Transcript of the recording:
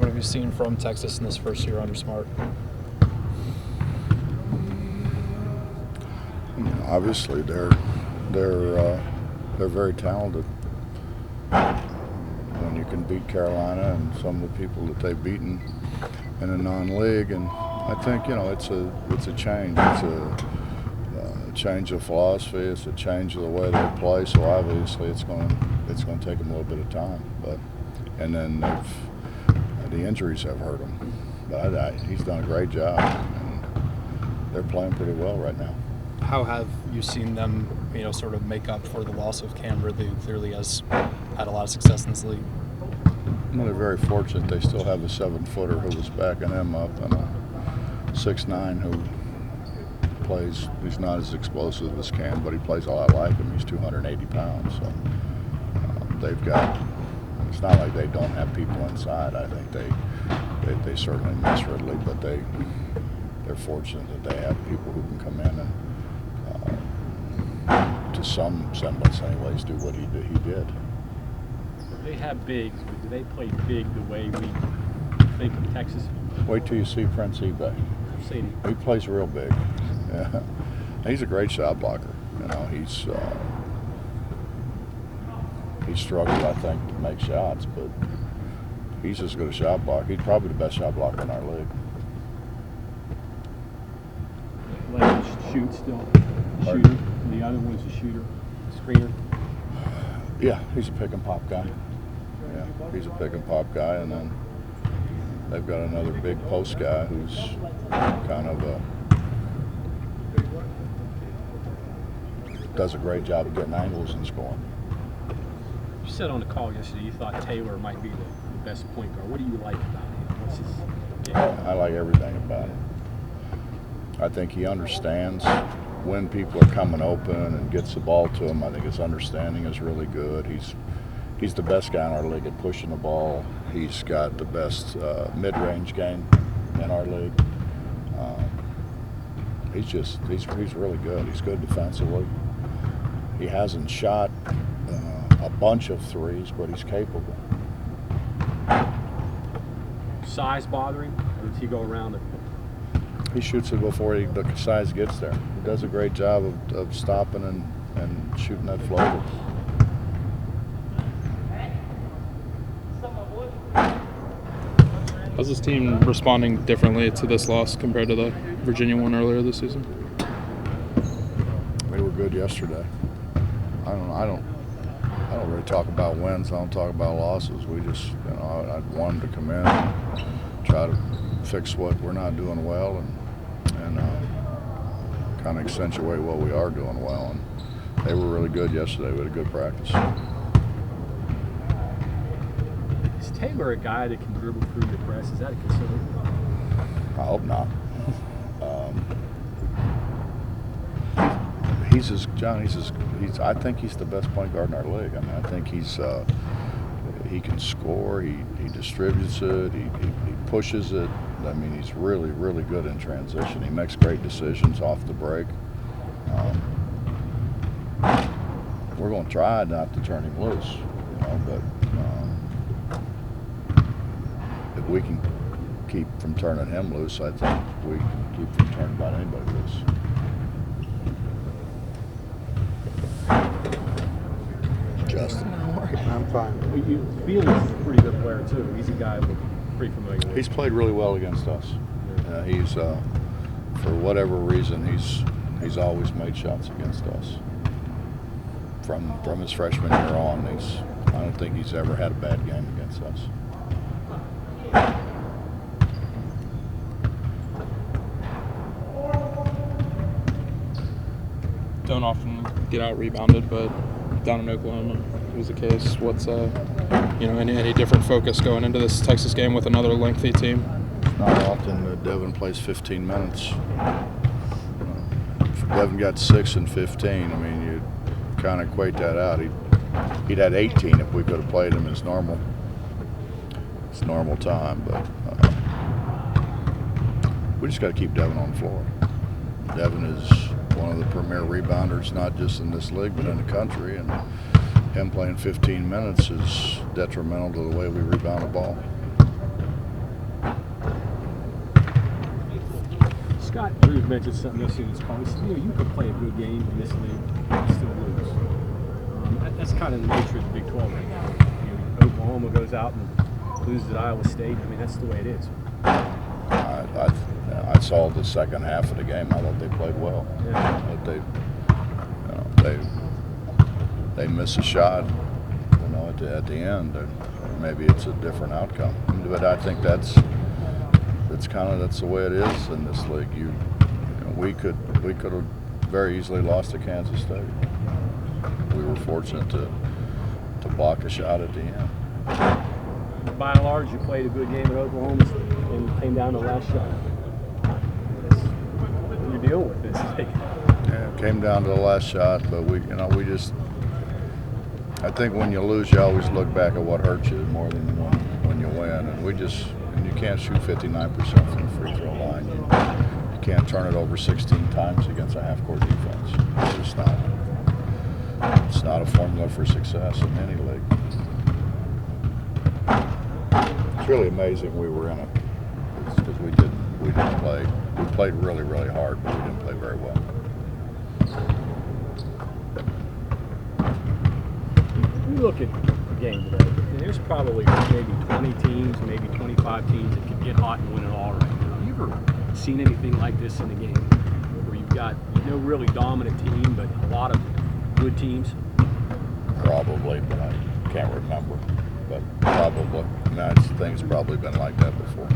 What have you seen from Texas in this first year under Smart? Obviously, they're very talented. When you can beat Carolina and some of the people that they've beaten in a non-league, and I think it's a change. It's a change of philosophy. It's a change of the way they play. So obviously, it's going to take them a little bit of time. And then the injuries have hurt him. But he's done a great job, and they're playing pretty well right now. How have you seen them, sort of make up for the loss of Cam Ridley, who clearly has had a lot of success in this league? Well, they're very fortunate. They still have a 7-footer who was backing them up, and a 6'9" who plays. He's not as explosive as Cam, but he plays a lot like him. He's 280 pounds, so they've got. It's not like they don't have people inside. I think they certainly miss Ridley, but they're fortunate that they have people who can come in and, to some semblance, anyways, do what he did. They have bigs, but do they play big the way we think of Texas? Wait till you see Prince eBay. He plays real big. Yeah. He's a great shot blocker. He struggled, I think, to make shots, but he's as good a shot blocker. He's probably the best shot blocker in our league. Like shoot still, shooter. The other one's a shooter, screener. Yeah, he's a pick and pop guy. Yeah, he's a pick and pop guy, and then they've got another big post guy who's kind of does a great job of getting angles and scoring. You said on the call yesterday you thought Taylor might be the best point guard. What do you like about him? What's his game? I like everything about him. I think he understands when people are coming open and gets the ball to him. I think his understanding is really good. He's the best guy in our league at pushing the ball. He's got the best mid-range game in our league. He's really good. He's good defensively. He hasn't shot a bunch of threes, but he's capable. Size bothering? Or does he go around it? He shoots it before the size gets there. He does a great job of stopping and shooting that floater. How's this team responding differently to this loss compared to the Virginia one earlier this season? They were good yesterday. I don't really talk about wins. I don't talk about losses. We just, I want them to come in and try to fix what we're not doing well and kind of accentuate what we are doing well. And they were really good yesterday. We had a good practice. Is Taylor a guy that can dribble through the press? Is that a concern? I hope not. I think he's the best point guard in our league. I mean, I think he can score. He distributes it. He pushes it. I mean, he's really, really good in transition. He makes great decisions off the break. We're going to try not to turn him loose, but if we can keep from turning him loose, I think we can keep from turning about anybody loose. Justin. I'm fine. Felix is a pretty good player, too. He's a guy we're pretty familiar with. He's played really well against us. He's, for whatever reason, he's always made shots against us. From his freshman year on, I don't think he's ever had a bad game against us. Don't often get out rebounded, but down in Oklahoma was the case. What's any different focus going into this Texas game with another lengthy team? Not often that Devin plays 15 minutes. If Devin got 6 and 15, I mean, you kind of equate that out. He'd had 18 if we could have played him his normal time, but we just got to keep Devin on the floor. Devin is one of the premier rebounders, not just in this league, but in the country, and him playing 15 minutes is detrimental to the way we rebound the ball. Scott Drews mentioned something yesterday in his call. He said, you could play a good game in this league and still lose. That's kind of the nature of the Big 12 right now. Oklahoma goes out and loses at Iowa State. I mean, that's the way it is. I saw the second half of the game. I thought they played well. Yeah. But they miss a shot, at the end. Or maybe it's a different outcome. But I think that's the way it is in this league. We could have very easily lost to Kansas State. We were fortunate to block a shot at the end. By and large, you played a good game at Oklahoma and came down to the last shot. You're dealing with this. Yeah, it came down to the last shot, but we just. I think when you lose, you always look back at what hurt you more than when you win, and you can't shoot 59% from the free throw line. You can't turn it over 16 times against a half-court defense. It's just not. It's not a formula for success in any league. It's really amazing we were in it because we didn't play. We played really, really hard, but we didn't play very well. You look at the game today, and there's probably maybe 20 teams, maybe 25 teams that could get hot and win it all right now. Have you ever seen anything like this in the game where you've got no really dominant team, but a lot of good teams? Probably, but I can't remember. But probably. Thing's probably been like that before.